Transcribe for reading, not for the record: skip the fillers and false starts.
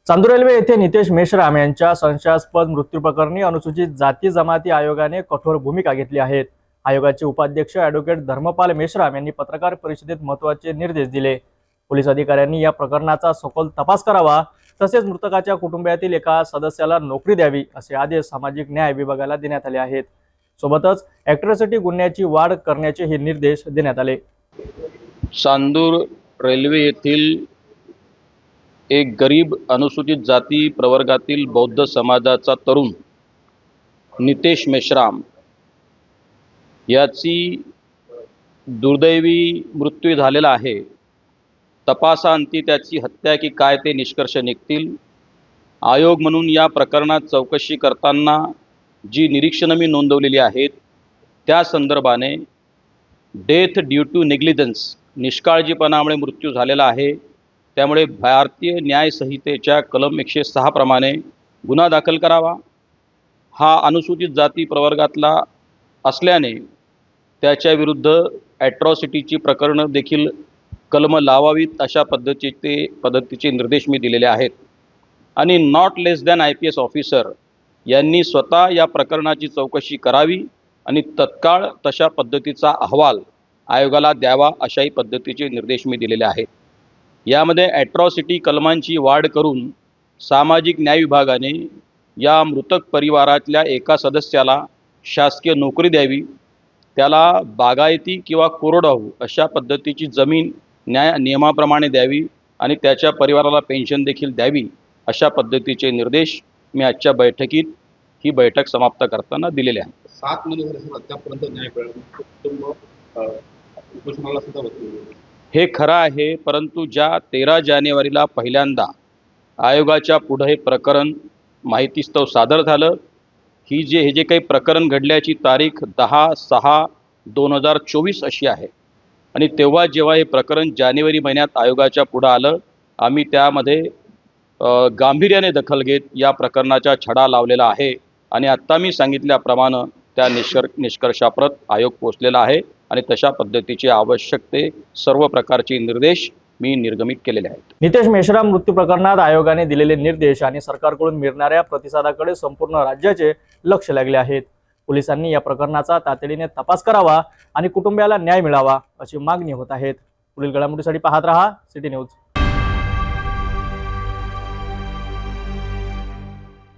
Chandur railway येथे नितेश मेश्राम यांच्या संशयास्पद मृत्यू प्रकरणी अनुसूचित जाती जमाती आयोगाने कठोर भूमिका घेतली आहे। आयोगाचे उपाध्यक्ष ॲडव्होकेट धर्मपाल मेश्राम यांनी पत्रकार परिषदेत महत्त्वाचे निर्देश दिले। पोलीस अधिकाऱ्यांनी या प्रकरणाचा सखोल तपास करावा, तसेच मृतकाच्या कुटुंबातील एका सदस्याला नोकरी द्यावी असे आदेश सामाजिक न्याय विभागाला देण्यात आले आहेत। सोबतच ॲट्रॉसिटी गुन्ह्याची वाढ करण्याचे निर्देश देण्यात आले। चांदूर रेल्वे येथील एक गरीब अनुसूचित जाती प्रवर्गातील बौद्ध समाजाचा तरुण नितेश मेश्राम याची दुर्दैवी मृत्यू झालेला आहे। तपासाअंती त्याची हत्या की काय ते निष्कर्ष निघतील। आयोग म्हणून या प्रकरणात चौकशी करताना जी निरीक्षणे मी नोंदवलेली आहेत त्या संदर्भाने डेथ ड्यू टू नेग्लिजन्स निष्काळजीपणामुळे मृत्यू झालेला आहे। त्यामुळे भारतीय न्याय संहितेच्या कलम 106 प्रमाणे गुन्हा दाखल करावा। हा अनुसूचित जाती प्रवर्गातला असल्याने त्याच्या विरुद्ध ॲट्रॉसिटीची प्रकरणं देखील कलम लावावीत अशा पद्धतीचे निर्देश मी दिलेले आहेत। आणि not less than IPS officer यांनी स्वतः या प्रकरणाची चौकशी करावी आणि तत्काळ तशा पद्धतीचा अहवाल आयोगाला द्यावा अशाही पद्धतीचे निर्देश मी दिलेले आहेत। यामध्ये ॲट्रॉसिटी कलमांची वाढ करून सामाजिक न्याय विभागाने या मृतक परिवारातल्या एका सदस्याला शासकीय नोकरी द्यावी, त्याला बागायती किंवा कोरडवाहू अशा पद्धतीची जमीन न्याय नियमाप्रमाणे द्यावी आणि त्याच्या परिवाराला पेन्शन देखील द्यावी अशा पद्धतीचे निर्देश मी आजच्या बैठकीत ही बैठक समाप्त करताना दिलेले आहेत। 7 महिने अद्यापर्यंत न्याय मिळाला उपोषणाला सुद्धा बसले। हे खरं आहे, परंतु ज्या 13 जानेवारीला पहिल्यांदा आयोगाच्या पुढे हे प्रकरण माहितीस्तव सादर झालं, हे जे काही प्रकरण घडल्याची तारीख 10/6/2024 अशी आहे आणि तेव्हा जेव्हा हे प्रकरण जानेवारी महिन्यात आयोगाच्या पुढे आलं, आम्ही त्यामध्ये गांभीर्याने दखल घेत या प्रकरणाचा छडा लावलेला आहे आणि आत्ता मी सांगितल्याप्रमाणे त्या निष्कर्षाप्रत आयोग पोचलेला आहे आणि तशा पद्धतीचे आवश्यक ते सर्व प्रकारचे निर्देश मी निर्गमित केलेले आहेत। नितेश मेश्राम मृत्यू प्रकरणात आयोगाने दिलेले निर्देश आणि सरकारकडून मिळणाऱ्या प्रतिसादाकडे संपूर्ण राज्याचे लक्ष लागले आहेत। पोलिसांनी या प्रकरणाचा तातडीने तपास करावा आणि कुटुंबियाला न्याय मिळावा अशी मागणी होत आहे। पुढील घडामोडीसाठी पाहत रहा सिटी न्यूज।